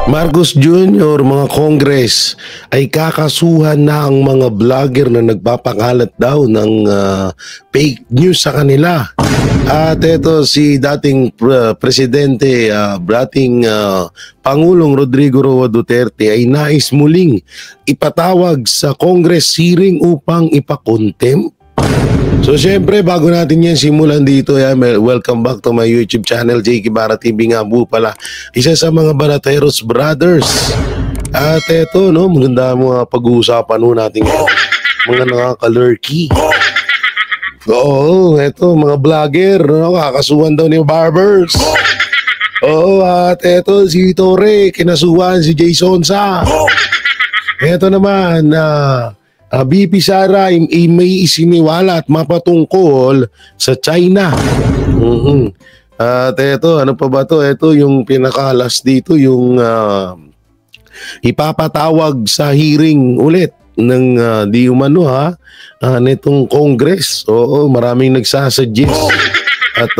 Marcos Jr., mga Congress, ay kakasuhan na ang mga vlogger na nagpapakalat daw ng fake news sa kanila. At ito si dating Presidente, dating Pangulong Rodrigo Roa Duterte ay nais muling ipatawag sa Congress hearing upang ipakontempt. So syempre bago natin yan simulan dito, welcome back to my YouTube channel, J. Guevara TV nga po pala, isa sa mga Banateros Brothers. At eto no, maganda mga pag-uusapan ho natin ngayon, mga nakaka-lurky. Oo, eto mga vlogger, no, kakasuhan daw ni Barbers. Oo, at eto si Torre, kinasuhan si Jason Sa. Eto naman BP Sara may isiniwala at mapatungkol sa China. At ito, ano pa ba to? Ito yung pinakalas dito, yung ipapatawag sa hearing ulit ng di umano nitong Congress. Oo, maraming nagsasuggest. At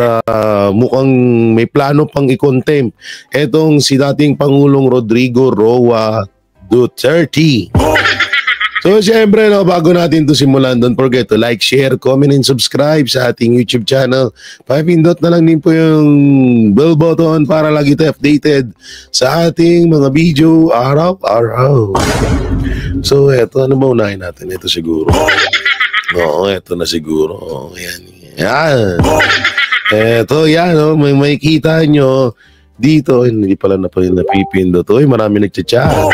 mukhang may plano pang i-contempt etong si dating Pangulong Rodrigo Roa Duterte. So syempre no, bago natin to simulan, don't forget to like, share, comment, and subscribe sa ating YouTube channel. Pakipindot na lang din po yung bell button para lagi tayo updated sa ating mga video araw-araw. So eto, ano ba unahin natin? Ito siguro. Oo, eto na siguro. Yan. Yan. Eto, yan. Oh, may kita nyo dito. Hindi pala napipindot. Uy, marami nagchat-chat.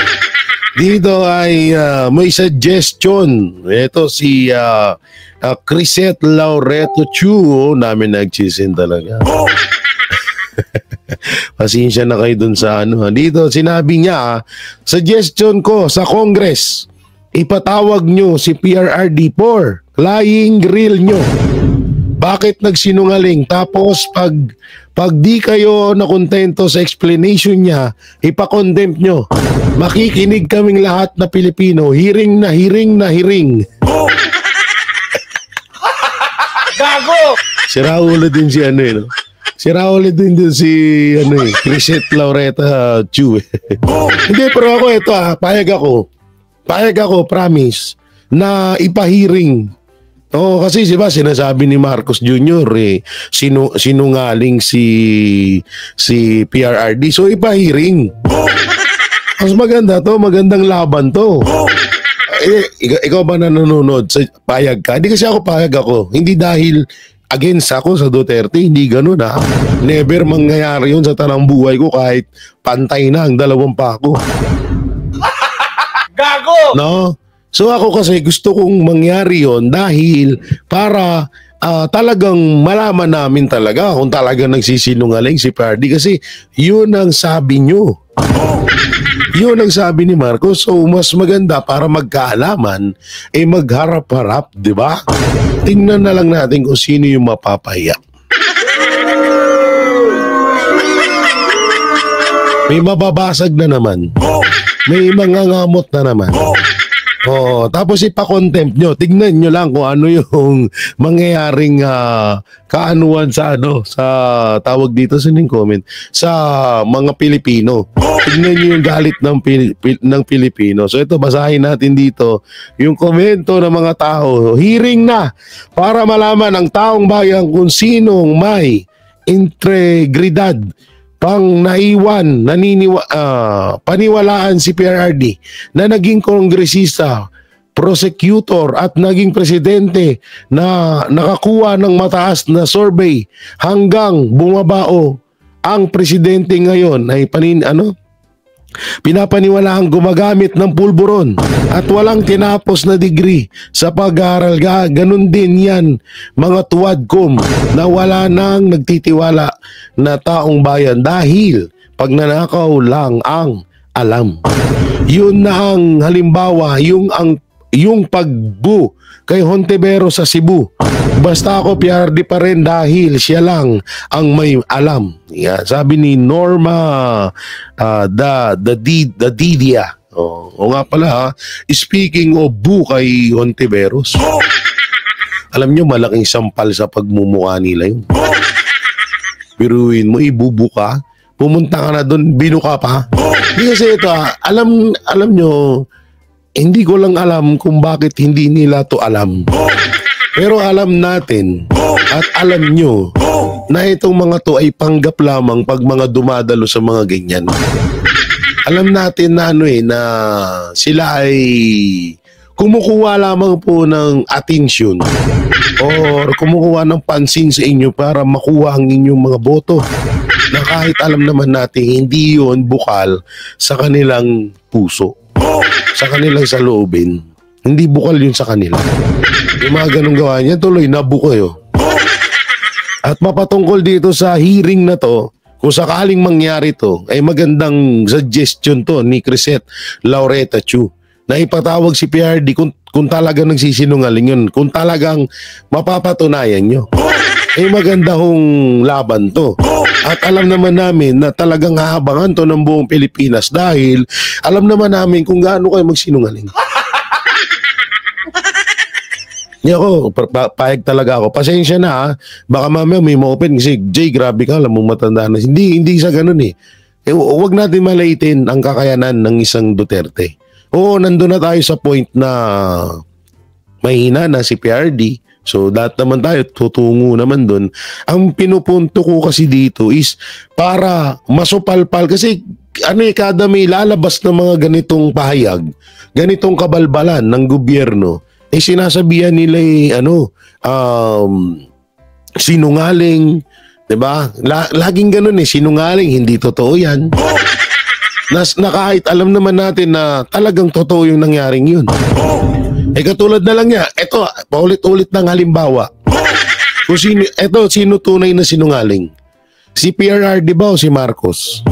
Dito ay may suggestion. Ito si Crisette Laureto Chu, namin nagchisin talaga. Pasensya na kayo dun sa ano. Dito sinabi niya, suggestion ko sa Congress, ipatawag nyo si PRRD4, lying grill nyo. Bakit nagsinungaling? Tapos pag di kayo nakontento sa explanation niya, ipa-condemn nyo. Makikinig kaming lahat na Pilipino. Hearing na hearing na hearing. Gago! Si Raul din si ano no? Si Raul din si ano Crisette Laureta Chu. Hindi, pero ako ito payag ako. Payag ako, promise, na ipa-hearing. Oo, kasi diba sinasabi ni Marcos Jr. Sinungaling si PRRD. So ipa-hearing. Mas maganda to, magandang laban to. Ikaw ba na nanonood? Payag ka? Hindi kasi ako payag ako. Hindi dahil against ako sa Duterte, hindi ganun Never mangyayari yun sa tanang buhay ko kahit pantay na ang dalawang pako. Gago! No? So ako kasi gusto kong mangyari yon dahil para talagang malaman namin talaga kung talagang nagsisinungaling si PRD, kasi yun ang sabi nyo. Yun ang sabi ni Marcos. So mas maganda para magkaalaman magharap-harap, di ba? Tingnan na lang natin kung sino yung mapapahiya. May mababasag na naman. May mangangamot na naman. Tapos ipa-contempt nyo. Tignan nyo lang kung ano yung mangyayaring kaanuan sa sa tawag dito sa comment sa mga Pilipino. Tignan nyo yung galit ng Pilipino. So ito, basahin natin dito yung komento ng mga tao. Hearing na para malaman ang taong bayan kung sinong may integridad pang naiwan, paniwalaan si PRRD na naging kongresista, prosecutor at naging presidente na nakakuha ng mataas na survey hanggang bumabao ang presidente ngayon ay pinapaniwalaang gumagamit ng pulburon at walang tinapos na degree sa pag-aaral. Ganun din yan mga tuwadkom na wala nang nagtitiwala na taong bayan dahil pagnanakaw lang ang alam. Yun na ang halimbawa, yung pagbu kay Hontiveros sa Cebu. Basta ako PRD pa rin dahil siya lang ang may alam. Yeah, sabi ni Norma Didia. O nga pala speaking of bu kay Hontiveros. Alam nyo, malaking sampal sa pagmumukha nila yun. Piruin mo, ibubu ka. pumunta ka na doon, binuka pa. Hindi kasi ito, alam nyo, hindi ko lang alam kung bakit hindi nila to alam. Pero alam natin at alam nyo na itong mga to ay panggap lamang pag mga dumadalo sa mga ganyan. Alam natin na na sila ay kumukuha lamang po ng atensyon or kumukuha ng pansin sa inyo para makuha ang inyong mga boto na kahit alam naman natin hindi yun bukal sa kanilang puso, sa kanilang saloobin. Hindi bukal yun sa kanila. Yung mga ganong gawa niya, tuloy nabuko yun. At mapatungkol dito sa hearing na to, kung sakaling mangyari to, ay magandang suggestion to ni Crisette Laureta Chu na ipatawag si PRD kung talagang nagsisinungaling yun, kung talagang mapapatunayan nyo. Ay maganda hong laban to. At alam naman namin na talagang hahabangan to ng buong Pilipinas dahil alam naman namin kung gaano kayo magsinungaling. Hindi ako, payag talaga ako. Pasensya na ha. Baka mamaya may ma-open kasi Jay, grabe ka, alam mo matanda na. Hindi sa ganun eh. Huwag natin malaitin ang kakayanan ng isang Duterte. Oo, nandun na tayo sa point na mahina na si PRD. So, lahat naman tayo, tutungo naman dun. Ang pinupunto ko kasi dito is para masupalpal. Kasi kada may lalabas ng mga ganitong pahayag, ganitong kabalbalan ng gobyerno, sinasabihan nila sinungaling, 'di ba? Laging ganoon sinungaling, hindi totoo 'yan. Na kahit alam naman natin na talagang totoo yung nangyaring 'yun. Katulad na lang niya, ito, paulit-ulit ng halimbawa. Kung sino tunay na sinungaling? Si PRRD ba o si Marcos?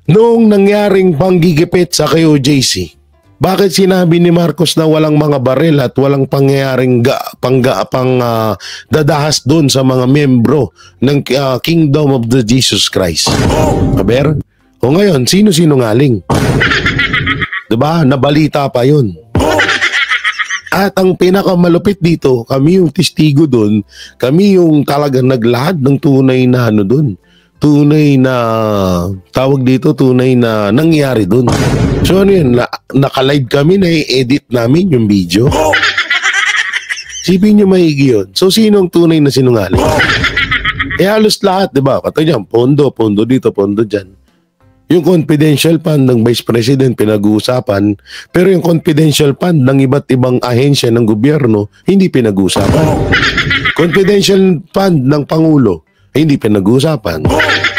Noong nangyaring panggigipit sa KOJC, bakit sinabi ni Marcos na walang mga baril at walang pangyayaring dadahas doon sa mga membro ng Kingdom of the Jesus Christ? Aber? O ngayon, sino sinungaling? Diba? Nabalita pa yun. At ang pinakamalupit dito, kami yung testigo doon, kami yung talagang naglahad ng tunay na doon. Tunay na, tawag dito, tunay na nangyari dun. So ano yun, nakalive kami, na-edit namin yung video. Sipin nyo maigi yun. So sino ang tunay na sinungaling? Halos lahat, di ba? Katanya, pondo dito, pondo dyan. Yung confidential fund ng Vice President pinag-uusapan, pero yung confidential fund ng iba't ibang ahensya ng gobyerno, hindi pinag-uusapan. Confidential fund ng Pangulo, hindi pinag-uusapan.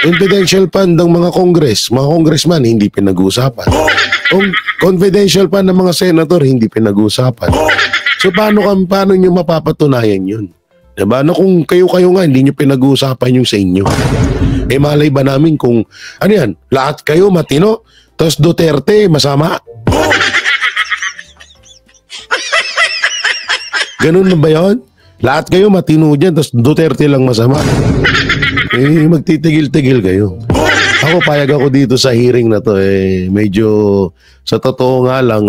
Confidential fund ng mga congressman, hindi pinag-uusapan. Confidential fund ng mga senator, hindi pinag-uusapan. So paano nyo mapapatunayan yun? Diba? Na kung kayo-kayo nga, hindi nyo pinag-uusapan yung sa inyo. Malay ba namin kung, ano yan, lahat kayo matino, tapos Duterte masama? Ganun na ba yun? Lahat kayo matino dyan, tapos Duterte lang masama. Magtitigil-tigil kayo. Ako, payag ako dito sa hearing na to. Medyo, sa totoo nga lang,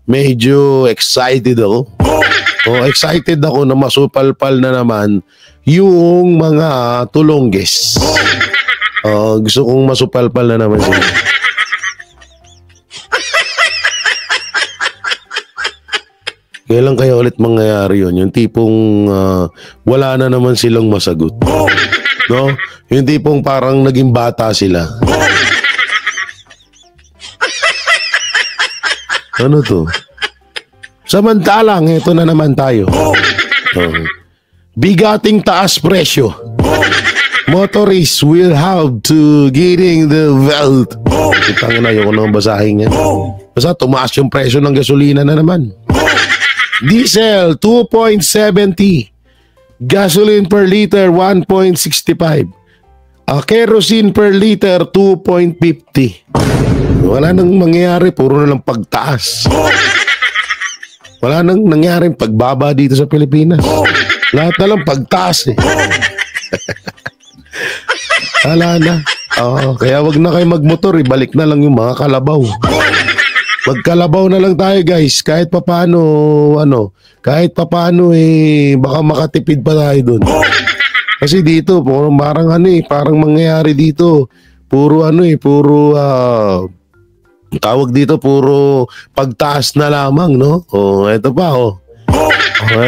medyo excited ako. Excited ako na masupalpal na naman yung mga tulongges. Gusto kong masupalpal na naman sila. Kailan kaya ulit mangyayari yun? Yung tipong wala na naman silang masagot. No? Yung tipong parang naging bata sila. Ano to? Samantalang, ito na naman tayo. Bigating taas presyo. Motorists will have to getting the wealth. Itang na yun kung basahin yan. Basta tumaas yung presyo ng gasolina na naman. Diesel, 2.70. Gasoline per liter, 1.65. Kerosene per liter, 2.50. Wala nang mangyayari, puro na lang pagtaas. Wala nang nangyaring pagbaba dito sa Pilipinas. Lahat na lang pagtaas eh. Wala na. Kaya wag na kayo magmotor, ibalik na lang yung mga kalabaw. Magkalabaw na lang tayo guys, kahit papaano baka makatipid pa tayo dun. Kasi dito, parang parang mangyayari dito. Puro tawag dito, puro pagtaas na lamang, no? Ito pa,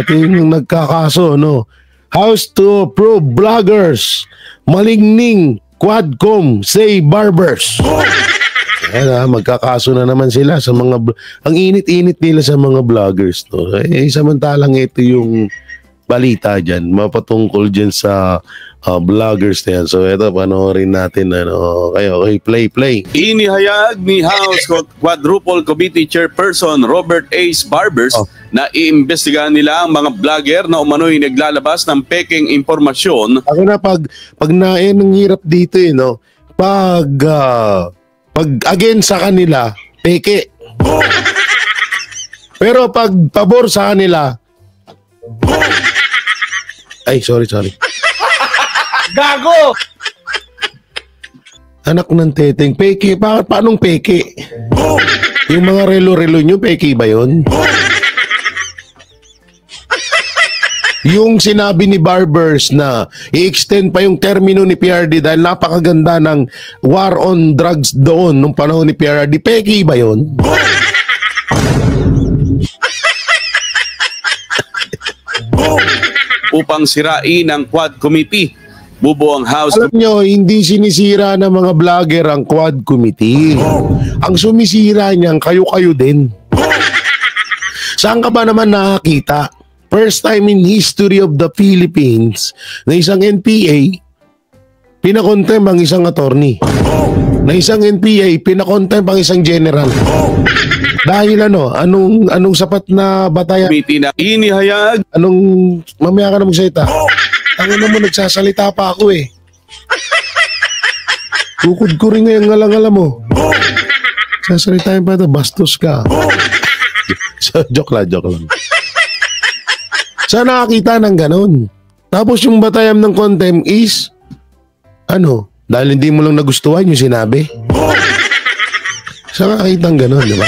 ito yung nagkakaso, no? House to approve vloggers. Malingning, Quadcom, say barbers. Ayan, magkakaso na naman sila sa ang init-init nila sa mga vloggers, no? Samantalang ito yung balita dyan, mapatungkol dyan sa vloggers na yan. So ito, panoorin natin. Okay, play. Inihayag ni House Quadruple Committee Chairperson Robert Ace Barbers na iimbestigahan nila ang mga vlogger na umano'y naglalabas ng peking impormasyon. Ako na pag ang hirap dito, no? Pag against sa kanila, peke. Pero pag pabor sa kanila, ay, sorry. Gago! Anak ng teteng, peke. Paanong peke? Yung mga relo-relo nyo, peke ba yun? Yung sinabi ni Barbers na i-extend pa yung termino ni PRD dahil napakaganda ng war on drugs doon nung panahon ni PRD, peke ba yun? Upang sirain ang Quad Committee. Bubuo ang House. Alam nyo, hindi sinisira ng mga vlogger ang Quad Committee. Ang sumisira niyan, kayo-kayo din. Saan ka ba naman nakakita? First time in history of the Philippines na isang NPA pinakontempt ang isang attorney. Na isang NPA pinakontempt ang isang general. Dahil anong sapat na batayan? Committee na inihayag. Mamaya ka na magsalita. Ang mo, nagsasalita pa ako eh. Tukod ko rin ngayong ngalang-alam mo. Sasalitain pa ito, bastos ka. So, joke lang. Saan nakakita ng ganon? Tapos yung batayam ng contempt is, dahil hindi mo lang nagustuhan yung sinabi. Saan nakakita ng ganon, di ba?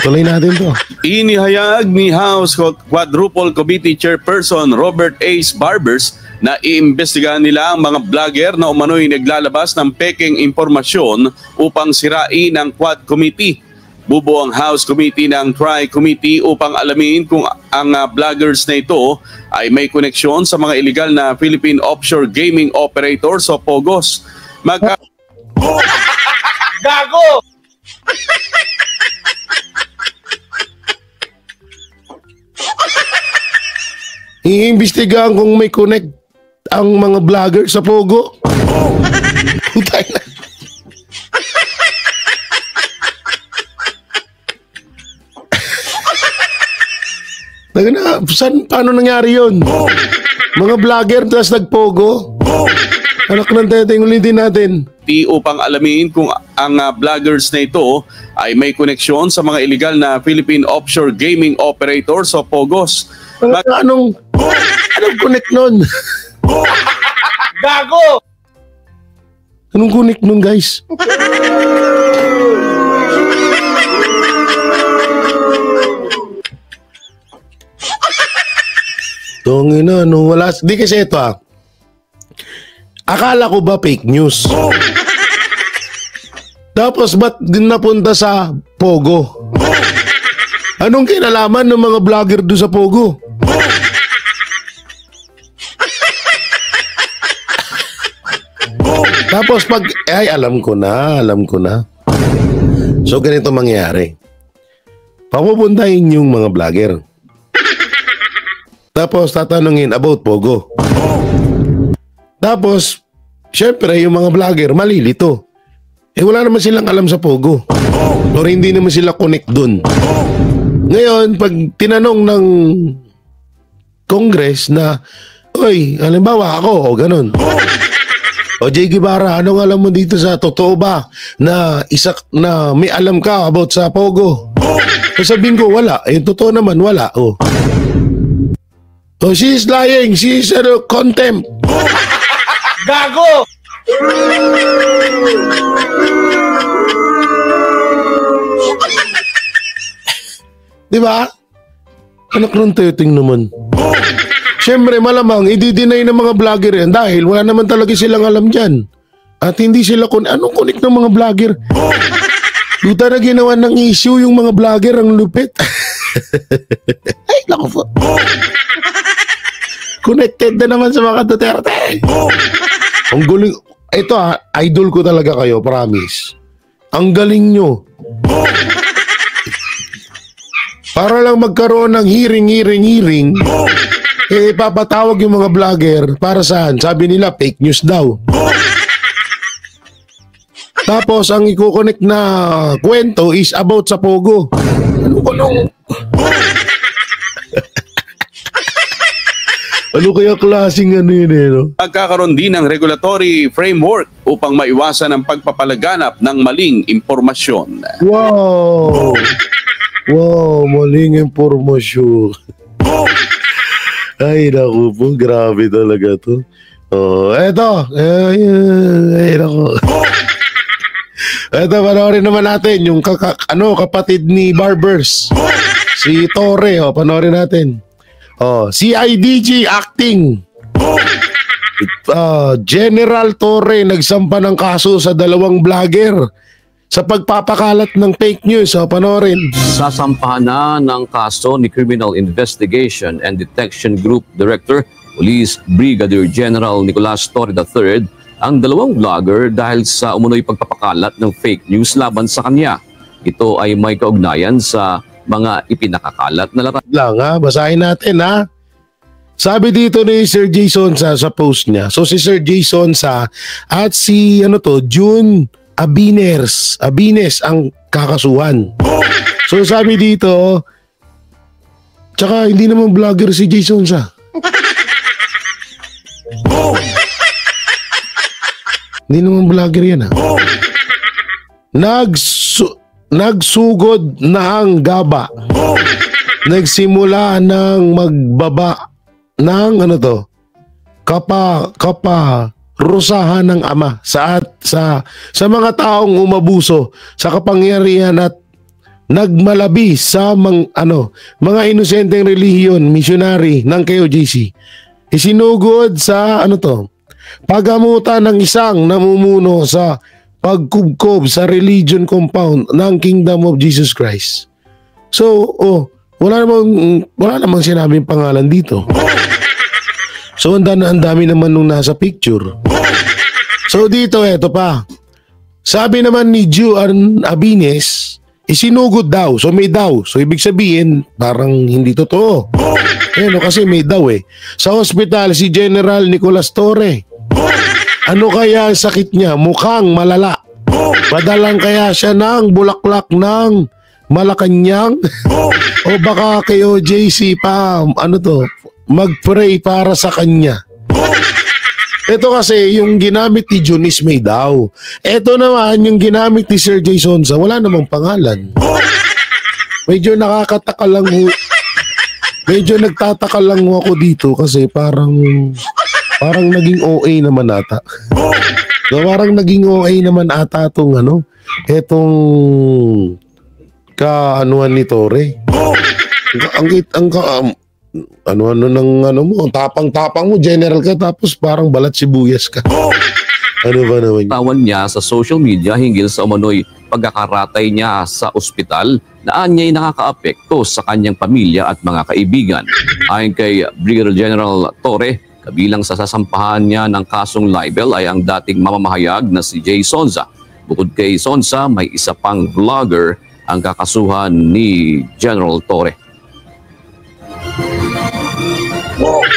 Tuloy natin to. Inihayag ni House Quadruple Committee Chairperson Robert Ace Barbers na iimbestigahan nila ang mga vlogger na umano'y naglalabas ng peking impormasyon upang sirain ang Quad Committee. Bubuo ang House Committee ng Tri-Committee upang alamin kung ang vloggers na ito ay may koneksyon sa mga illegal na Philippine offshore gaming operators o POGOs. Gago! Iimbestigahan kung may connect ang mga vlogger sa Pogo. Paano nangyari yun? Mga vlogger tas nagpogo? Anak ng teteng, ulitin natin. Upang alamin kung ang vloggers na ito ay may koneksyon sa mga illegal na Philippine offshore gaming operators o POGOs. Anong connect nun? Gago! Anong connect nun, guys? Tongina, wala. Di kasi ito akala ko ba fake news? Tapos ba't din napunta sa Pogo? Anong kinalaman ng mga vlogger doon sa Pogo? Tapos alam ko na. So ganito mangyayari. Papupuntahin yung mga vlogger. Tapos tatanungin about Pogo. Tapos, syempre yung mga vlogger malilito. Wala naman silang alam sa Pogo. Or hindi naman sila connect dun. Ngayon, pag tinanong ng Congress na, oy, halimbawa ako, o ganun. O Jay Guevara, anong alam mo dito sa totoo ba na may alam ka about sa Pogo? Sabihin ko, wala. Totoo naman, wala. Oh, she is lying. She is contempt. Gago! Di ba? Anak ng teteng naman. Siyempre, malamang, i-deny ng mga vlogger yan dahil wala naman talaga silang alam dyan. At hindi sila anong connect ng mga vlogger? Duta na ginawa ng issue yung mga vlogger, ang lupit. Ay, naku po. Connected na naman sa mga Duterte. Ang galing. Ito idol ko talaga kayo, promise. Ang galing nyo. Para lang magkaroon ng hearing, papatawag yung mga vlogger para saan? Sabi nila, fake news daw. Tapos, ang i-connect na kwento is about sa Pogo. Ano kaya klaseng ano yun no? Pagkakaroon din ng regulatory framework upang maiwasan ang pagpapalaganap ng maling impormasyon. Wow! Wow, maling impormasyon. Ay, naku po, grabe talaga to. Oh, eto. Ay, naku. Eto, panoorin naman natin yung kapatid ni Barbers. Si Torre, panoorin natin. CIDG acting. General Torre nagsampa ng kaso sa 2 vlogger sa pagpapakalat ng fake news. Panoorin. Sasampahan na ng kaso ni Criminal Investigation and Detection Group Director Police Brigadier General Nicolas Torre III ang 2 vlogger dahil sa umunoy pagpapakalat ng fake news laban sa kanya. Ito ay may kaugnayan sa mga ipinakakalat na lakas. Lang basahin natin Sabi dito ni Sir Jason sa post niya. So si Sir Jason at si June Abines ang kakasuhan. So sabi dito, tsaka hindi naman vlogger si Jason Hindi naman vlogger yan Nagsugod na ang gaba. Nagsimula ng magbaba ng rusahan ng ama sa mga taong umabuso sa kapangyarihan at nagmalabi sa mga inosenteng relihiyon, missionary ng KOJC. Isinugod sa paggamutan ng isang namumuno sa pagkubkob sa religion compound ng Kingdom of Jesus Christ. So, wala namang sinabing pangalan dito. So, ang dami naman nung nasa picture. So, dito, eto pa. Sabi naman ni June Abines, isinugod daw. So, may daw. So, ibig sabihin, parang hindi totoo. Kasi may daw Sa hospital, si General Nicolas Torre. Ano kaya ang sakit niya? Mukhang malala. Padalang kaya siya ng bulaklak ng Malacanang? O baka kay OJC pa, mag-pray para sa kanya. Ito kasi, yung ginamit ni June is may daw. Ito naman, yung ginamit ni Sir Jason wala namang pangalan. Medyo nakakataka lang Medyo nagtataka lang ako dito kasi parang naging OA naman ata. So, parang naging OA naman ata itong kaanuhan ni Torre. Ang tapang-tapang mo, general ka, tapos parang balat sibuyas ka. Ano ba naman? Tawan niya sa social media hinggil sa umano'y pagkakaratay niya sa ospital na anya'y nakakaapekto sa kanyang pamilya at mga kaibigan. Ayon kay Brigadier General Torre, kabilang sa sasampahan niya ng kasong libel ay ang dating mamamahayag na si Jay Sonza. Bukod kay Sonza, may isa pang vlogger ang kakasuhan ni General Torre.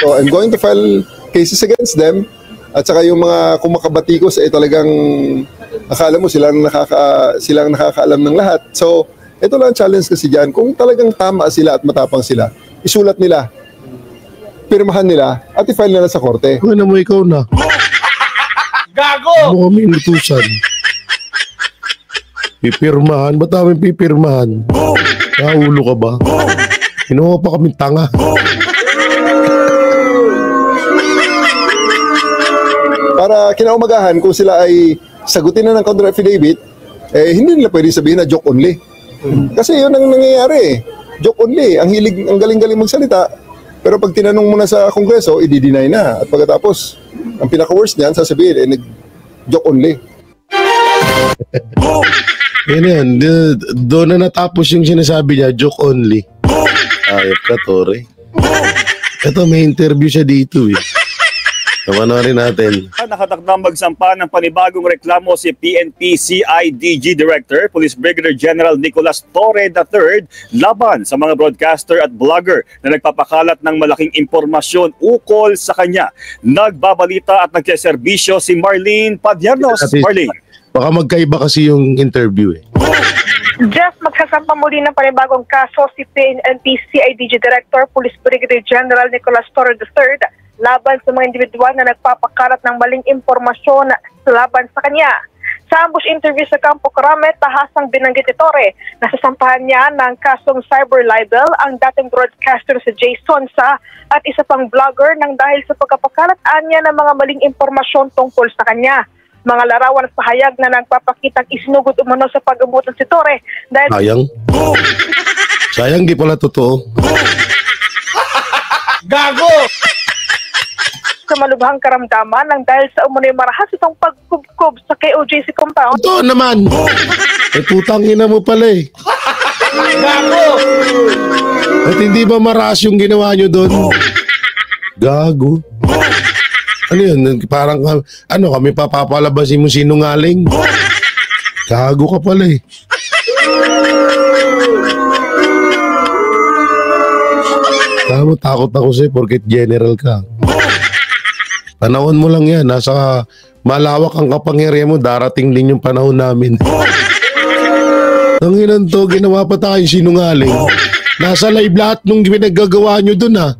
So I'm going to file cases against them. At saka yung mga kumakabatikos ay talagang akala mo silang nakakaalam ng lahat. So ito lang challenge kasi dyan. Kung talagang tama sila at matapang sila, isulat nila, pirmahan nila, at i-file nila sa korte. Ano mo ikaw na? Gago! Ano kami inutusan? Pipirmahan? Ba't namin pipirmahan? Naulo ka ba? Kinuha pa kami tanga. Para kinaumagahan, kung sila ay sagutin na ng counter affidavit, hindi nila pwede sabihin na joke only. Kasi yun ang nangyayari. Joke only. Ang galing-galing magsalita, Pero pag tinanong mo na sa Kongreso, i-deny na. At pagkatapos, ang pinaka-worst niyan, sasabihin, joke only. Yan. Doon na natapos yung sinasabi niya, joke only. Ayop ka, Tore. Ito, may interview siya dito eh. Naman natin. Nakatakdang magsampa ng panibagong reklamo si PNP CIDG Director, Police Brigadier General Nicolas Torre III laban sa mga broadcaster at vlogger na nagpapakalat ng malaking impormasyon ukol sa kanya. Nagbabalita at nagseserbisyo si Marlene Padiernos. Marlene. Baka magkaiba kasi yung interview eh. Jeff, magsasampa muli ng panibagong kaso si PNP CIDG Director, Police Brigadier General Nicolas Torre III laban sa mga individual na nagpapakalat ng maling impormasyon laban sa kanya. Sa ambush interview sa Campo Crame, tahasang binanggit ni Torre na sasampahan niya ng kasong cyber libel ang dating broadcaster si Jay Sonsa at isa pang vlogger nang dahil sa pagkapakalat niya ng mga maling impormasyon tungkol sa kanya. Mga larawan at pahayag na nagpapakitang isinugod umano sa pag-umutan si Torre dahil... Sayang di pala totoo. Gago! Sa malubhang karamdaman nang dahil sa umunoy marahas itong pagkubkob sa KOJC compound. Ito naman! Putang ina mo pala eh. Gago! At hindi ba maras yung ginawa nyo doon? Gago. Ano yun? Parang kami papapalabasin mo sinungaling? Gago ka pala eh. Tama, takot ako sa'yo porket general ka. Panahon mo lang yan. Nasa malawak ang kapangyarihan mo, darating din yung panahon namin. Nanginan to, ginawa pa tayo sinungaling. Nasa live lahat nung pinaggagawa nyo dun ha.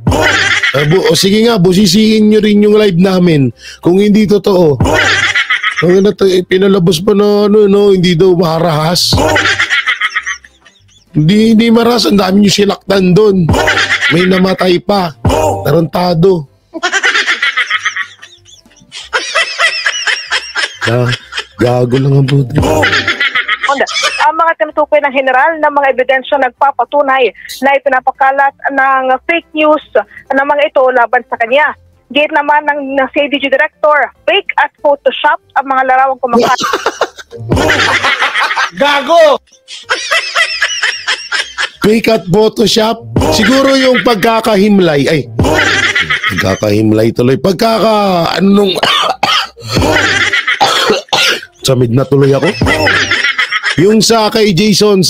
O sige nga, busisiin nyo rin yung live namin kung hindi totoo. Pinalabas pa na hindi daw marahas. Hindi marahas, ang dami nyo silaktan dun. May namatay pa. Tarantado. Gago lang ang buti. Ang mga tinutukoy ng general ng mga ebidensya nagpapatunay na ipinapakalat ng fake news ng mga ito laban sa kanya. Gate naman ng CIDG Director, fake at Photoshop ang mga larawang kumakalat. Gago! Fake at Photoshop? Siguro yung pagkakahimlay. Ay, pagkakahimlay tuloy. Anong... Samid na tuloy ako. Yung sa kay Jason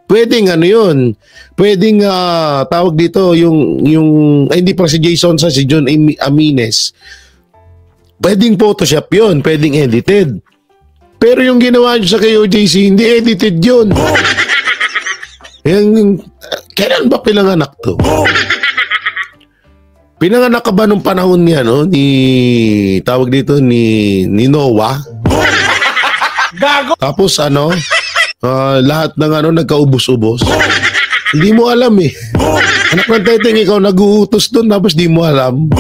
pwedeng yun. Pwedeng tawag dito hindi pa si Jason si John Amines. Pwedeng Photoshop yun, pwedeng edited. Pero yung ginawa nyo sa KOJC, hindi edited yun. Kailan ba pinanganak to? Pinanganak ka ba nung panahon niya, tawag dito ni Noah? Gago! Tapos lahat ng nagkaubos-ubos. Hindi mo alam eh. Anak ng teteng, ikaw nag-uutos doon tapos di mo alam.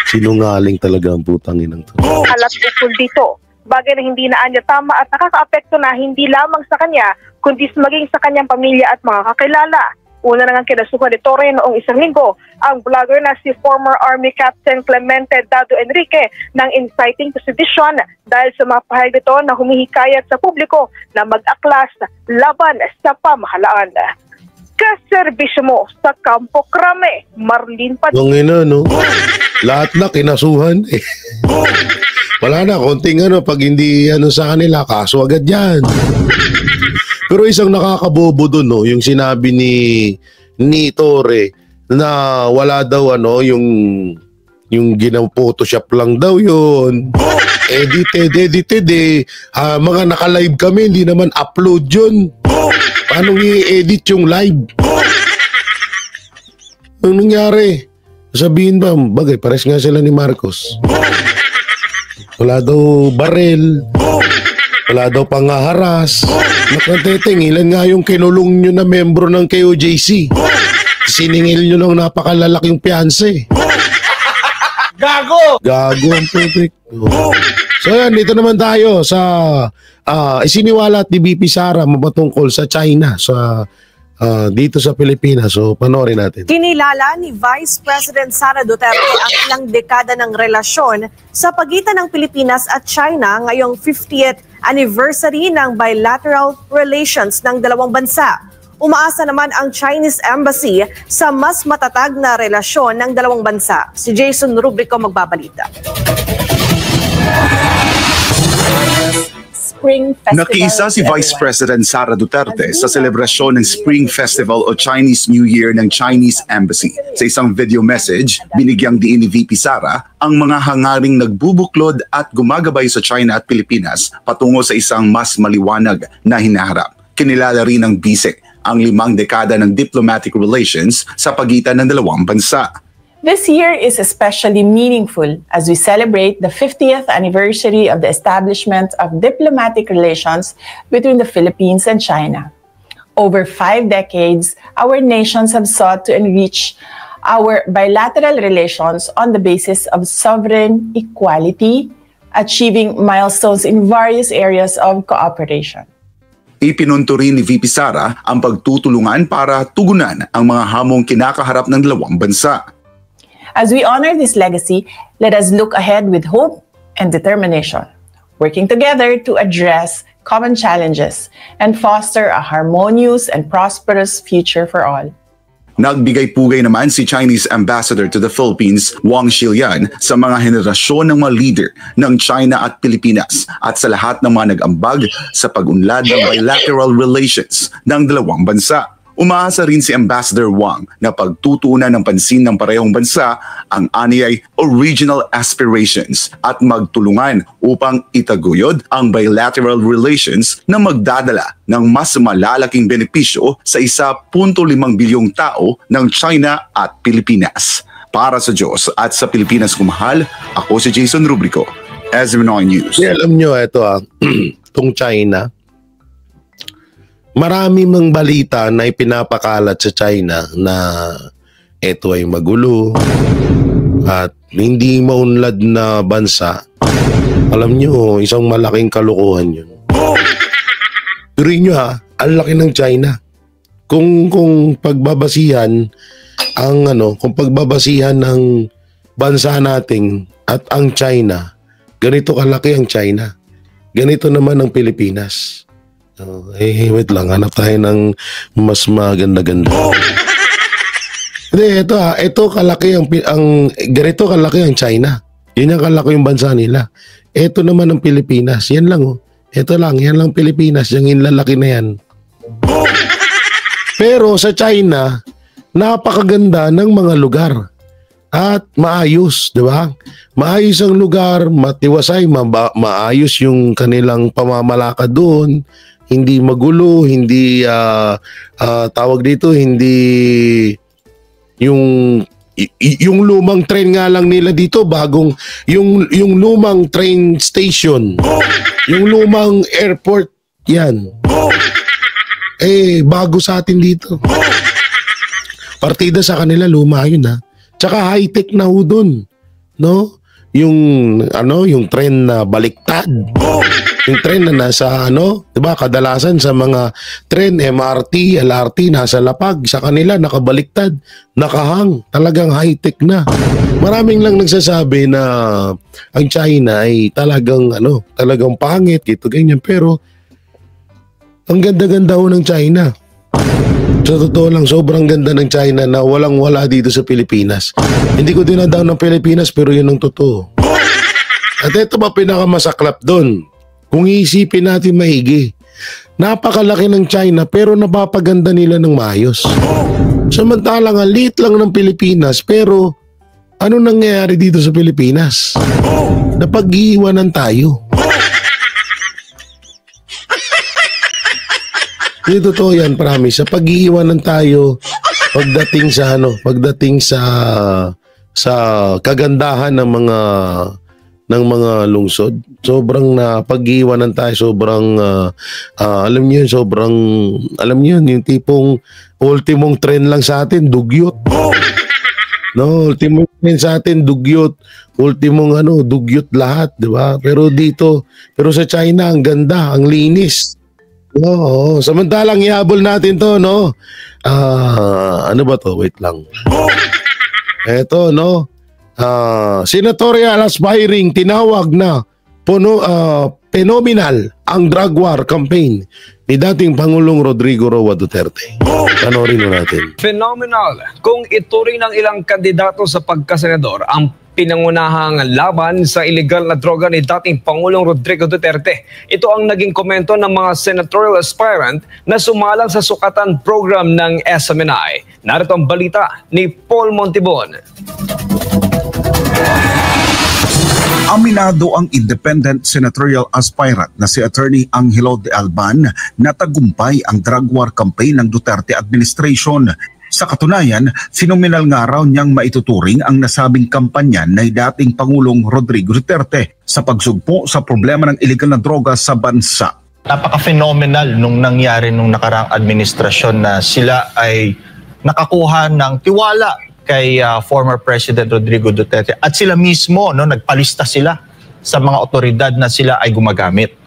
Sinungaling talaga ang putang inang to. Alat ukol dito. Bagay na hindi na anya tama at nakaka-apekto na hindi lamang sa kanya, kundi maging sa kanyang pamilya at mga kakilala. Una na nga kinasuhan ni Torre noong isang linggo ang vlogger na si former Army Captain Clemente Dado Enrique ng inciting to sedition dahil sa mga pahayag nito na humihikayat sa publiko na mag-aklas laban sa pamahalaan. Kaserbisyo mo sa Campo Crame, Marlene Padiernos. Lahat na kinasuhan eh. Wala na, konting pag hindi sa kanila, kaso agad yan. Pero isang nakakabobo doon, yung sinabi ni Torre na wala daw yung Photoshop lang daw yun. Edited eh. Mga naka-live kami, hindi naman upload yun. Paano i-edit yung live? Anong nangyari? Sabihin ba, bagay, pares nga sila ni Marcos. Wala daw barel. Wala daw pangaharas. Nakatiteng, ilan nga yung kinulong nyo na membro ng KOJC? Siningil nyo ng napakalalaking piyanse. Gago! Gago ang putik. So yan, dito naman tayo sa isiniwalat ni BP Sara mapatungkol sa China, sa dito sa Pilipinas. So panoorin natin. Kinilala ni Vice President Sara Duterte ang ilang dekada ng relasyon sa pagitan ng Pilipinas at China ngayong 50th anniversary ng bilateral relations ng dalawang bansa. Umaasa naman ang Chinese Embassy sa mas matatag na relasyon ng dalawang bansa. Si Jason Rubrico magbabalita. Spring Festival. Nakiisa si Vice President Sara Duterte sa selebrasyon ng Spring Festival o Chinese New Year ng Chinese Embassy. Sa isang video message, binigyang diin ni VP Sara ang mga hangaring nagbubuklod at gumagabay sa China at Pilipinas patungo sa isang mas maliwanag na hinaharap. Kinilala rin ng BISE ang 5 dekada ng diplomatic relations sa pagitan ng dalawang bansa. This year is especially meaningful as we celebrate the 50th anniversary of the establishment of diplomatic relations between the Philippines and China. Over 5 decades, our nations have sought to enrich our bilateral relations on the basis of sovereign equality, achieving milestones in various areas of cooperation. Ipinunto rin ni VP Sara ang pagtutulungan para tugunan ang mga hamong kinakaharap ng dalawang bansa. As we honor this legacy, let us look ahead with hope and determination, working together to address common challenges and foster a harmonious and prosperous future for all. Nagbigay-pugay naman si Chinese Ambassador to the Philippines, Wang Xilian, sa mga henerasyon ng mga leader ng China at Pilipinas at sa lahat ng mga nag-ambag sa pag-unlad ng bilateral relations ng dalawang bansa. Umaasa rin si Ambassador Wang na pagtutuunan ng pansin ng parehong bansa ang aniyay original aspirations at magtulungan upang itaguyod ang bilateral relations na magdadala ng mas malalaking benepisyo sa 1.5 bilyong tao ng China at Pilipinas. Para sa Diyos at sa Pilipinas kumahal, ako si Jason Rubrico, SB9 News. Alam nyo, ito itong China, marami mang balita na ipinapakalat sa China na ito ay magulo at hindi maunlad na bansa. Alam nyo, isang malaking kalokohan yun. Tuloy nyo ang laki ng China. Kung pagbabasihan kung pagbabasihan ng bansa nating at ang China, ganito kalaki ang China. Ganito naman ang Pilipinas. Wait lang, hanap tayo ng mas maganda-ganda. Hindi, ito kalaki ganito kalaki ang China. Yun ang kalaki yung bansa nila. Ito naman ang Pilipinas. Yan lang Ito lang, yan lang Pilipinas. Yung inlalaki na yan. Pero sa China, napakaganda ng mga lugar. At maayos, di ba? Maayos ang lugar, matiwasay, maayos yung kanilang pamamalakad doon. Hindi magulo, hindi tawag dito, hindi yung lumang train nga lang nila dito, bagong yung lumang train station, yung lumang airport, yan. Bago sa atin dito. Partida sa kanila luma yun Tsaka high-tech na ho dun, no? Yung train na baliktad. Yung train na nasa 'di ba? Kadalasan sa mga train, MRT, LRT nasa lapag, sa kanila nakabaliktad, nakahang, talagang high-tech na. Maraming lang nagsasabi na ang China ay talagang pangit, ito ganyan, pero ang ganda-ganda ho ng China. Sa totoo lang, sobrang ganda ng China na walang-wala dito sa Pilipinas. Hindi ko dinadaw ng Pilipinas, pero yun ang totoo. At ito ba pinakamasaklap doon? Kung iisipin natin maigi, napakalaki ng China pero napapaganda nila ng maayos. Samantalang ang liit lang ng Pilipinas, pero ano nangyayari dito sa Pilipinas? Napag-iiwanan tayo. Hindi totoo yan, promise. Sa pag-iiwanan tayo pagdating sa kagandahan ng mga lungsod. Sobrang pag-iiwanan tayo, sobrang alam niyo yung tipong ultimong trend lang sa atin, dugyot. No, ultimong trend sa atin, dugyot. Ultimong dugyot lahat, di ba? Pero sa China, ang ganda, ang linis. Oo, samantalang ihabol natin to, no? Ano ba to? Wait lang. Eto, no? Senatorial aspiring tinawag na phenomenal ang drug war campaign ni dating Pangulong Rodrigo Roa Duterte. Panorin mo natin. Phenomenal kung ituring ng ilang kandidato sa pagkasenador ang pinangunahang laban sa illegal na droga ni dating Pangulong Rodrigo Duterte. Ito ang naging komento ng mga senatorial aspirant na sumalang sa sukatan program ng SMNI. Narito ang balita ni Paul Montibon. Aminado ang independent senatorial aspirant na si Attorney Angelo de Alban na tagumpay ang drug war campaign ng Duterte administration. Sa katunayan, phenomenal nga raw niyang maituturing ang nasabing kampanya ng dating Pangulong Rodrigo Duterte sa pagsugpo sa problema ng illegal na droga sa bansa. Napaka-phenomenal nung nangyari nung nakaraang administrasyon na sila ay nakakuha ng tiwala kay former President Rodrigo Duterte at sila mismo nagpalista sila sa mga otoridad na sila ay gumagamit.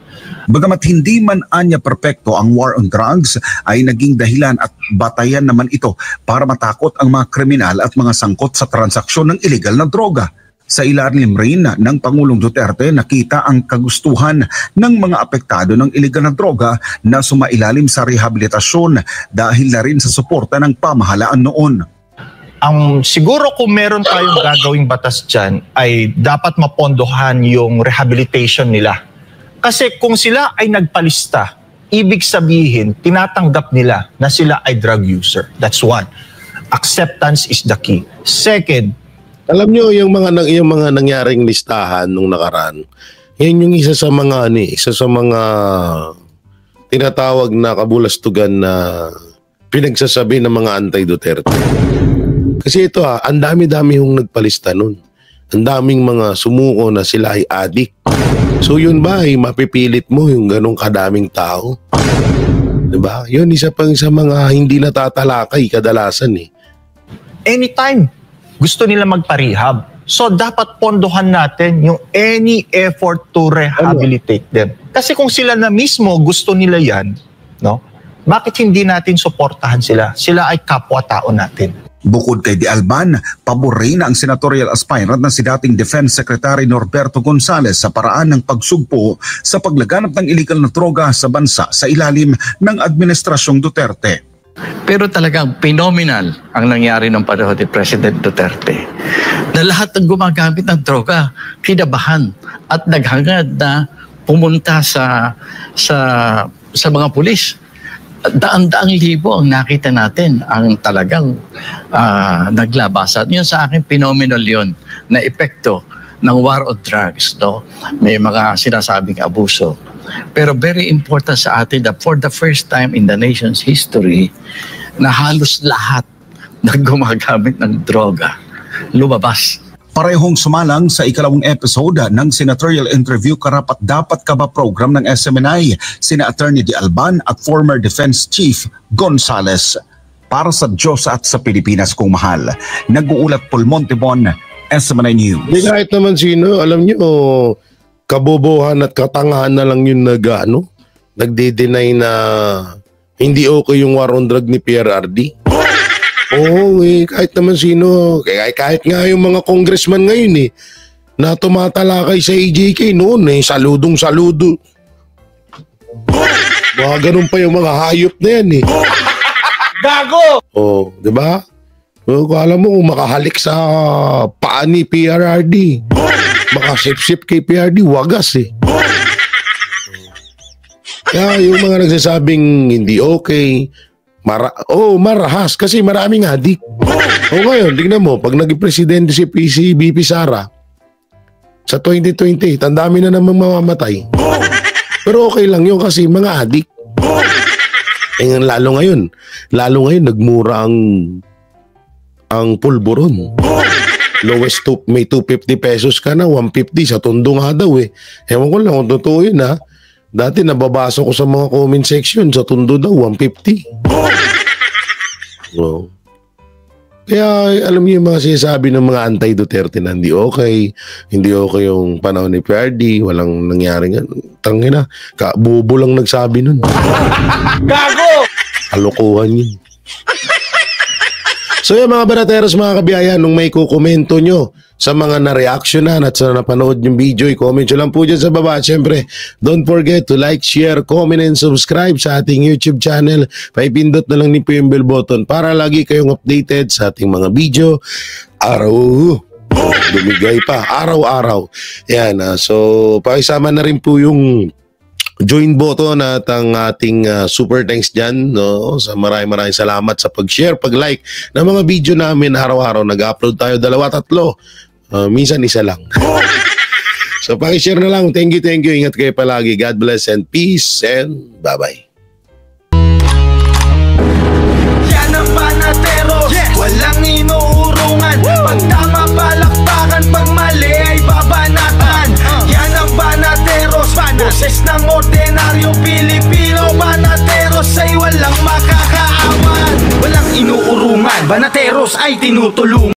Bagamat hindi man anya perpekto ang war on drugs, ay naging dahilan at batayan naman ito para matakot ang mga kriminal at mga sangkot sa transaksyon ng illegal na droga. Sa ilalim rin ng Pangulong Duterte, nakita ang kagustuhan ng mga apektado ng illegal na droga na sumailalim sa rehabilitasyon dahil na rin sa suporta ng pamahalaan noon. Siguro kung meron tayong gagawing batas dyan, ay dapat mapondohan yung rehabilitation nila. Kasi kung sila ay nagpalista, ibig sabihin, tinatanggap nila na sila ay drug user. That's one. Acceptance is the key. Second, alam nyo yung mga nangyaring listahan nung nakaraan, yan yung isa sa mga tinatawag na kabulastugan na pinagsasabi ng mga anti-Duterte. Kasi ito ang dami-dami yung nagpalista nun. Ang daming mga sumuko na sila ay addict. So yun ba ay mapipilit mo yung ganong kadaming tao? Diba? Yun isa pang sa mga hindi natatalakay kadalasan eh. Anytime gusto nila magpa-rehab. So dapat pondohan natin yung any effort to rehabilitate them. Kasi kung sila na mismo gusto nila yan, no? Bakit hindi natin suportahan sila? Sila ay kapwa-tao natin. Bukod kay De Alban, pabor rin ang senatorial aspirant na si dating Defense Secretary Norberto Gonzales sa paraan ng pagsugpo sa paglaganap ng illegal na droga sa bansa sa ilalim ng Administrasyong Duterte. Pero talagang phenomenal ang nangyari ng panahon ni President Duterte. Na lahat ng gumagamit ng droga, kinabahan at naghangad na pumunta sa mga pulis. Daan-daang libo ang nakita natin ang talagang naglabasan. Yun sa akin, phenomenal yun na epekto ng war on drugs. No? May mga sinasabing abuso. Pero very important sa atin that for the first time in the nation's history, na halos lahat na gumagamit ng droga lumabas. Parehong sumalang sa ikalawang episode ng senatorial interview Karapat-Dapat Ka Ba program ng SMNI, sina Attorney De Alban at former Defense Chief Gonzales. Para sa Diyos at sa Pilipinas kung mahal, nag-uulat Paul Montibon, SMNI News. Hindi kahit naman sino, alam niyo, kabobohan at katangahan na lang yung nagde-deny na hindi okay yung war on drug ni PRRD. Oo, kahit naman sino, kahit nga yung mga congressman ngayon na tumatalakay sa AJK noon saludong-saludo. Mga ganun pa yung mga hayop na yan Gago! Oh, di ba? Alam mo kung makahalik sa paa ni PRRD, makasip-sip kay PRRD, wagas Kaya yung mga nagsasabing hindi okay, marahas kasi maraming adik. Ngayon, tingnan mo, pag naging presidente si BP Sara sa 2020, tandami na namang mamamatay. Pero okay lang yun kasi mga adik. Lalo ngayon nagmura ang pulburon. Lowest may 250 pesos ka na, 150 sa Tondo nga daw Ewan ko lang kung totoo yun Dati nababasa ko sa mga comment section sa Tondo daw 150. Wow. Kaya alam niyo yung mga sinasabi ng mga anti-Duterte na hindi okay yung panahon ni PRD, walang nangyari nga. Tangina, bubo lang nagsabi nun. Gago! Kalokohan yun. So yung mga banateros, mga kabiyayan, nung may kukomento nyo sa mga na-reactionan at sa napanood yung video, i-comment nyo lang po dyan sa baba. At syempre, don't forget to like, share, comment, and subscribe sa ating YouTube channel. Paipindot na lang din po yung bell button para lagi kayong updated sa ating mga video. Dumigay pa, araw-araw. Yan, so pakisama na rin po yung join button at ang ating super thanks dyan, no? Sa maraming salamat sa pag-share, pag-like ng mga video namin araw-araw. Nag-upload tayo 2-3, minsan isa lang. So pakishare na lang. Thank you. Ingat kayo palagi. God bless and peace and bye-bye. Yan ang Banateros, walang inuurungan. Pag tama palakpakan, pag mali ay babanatan. Yan ang Banateros, boses ng ordinaryong Pilipino. Banateros ay walang makakaawan, walang inuurungan. Banateros ay tinutulungan.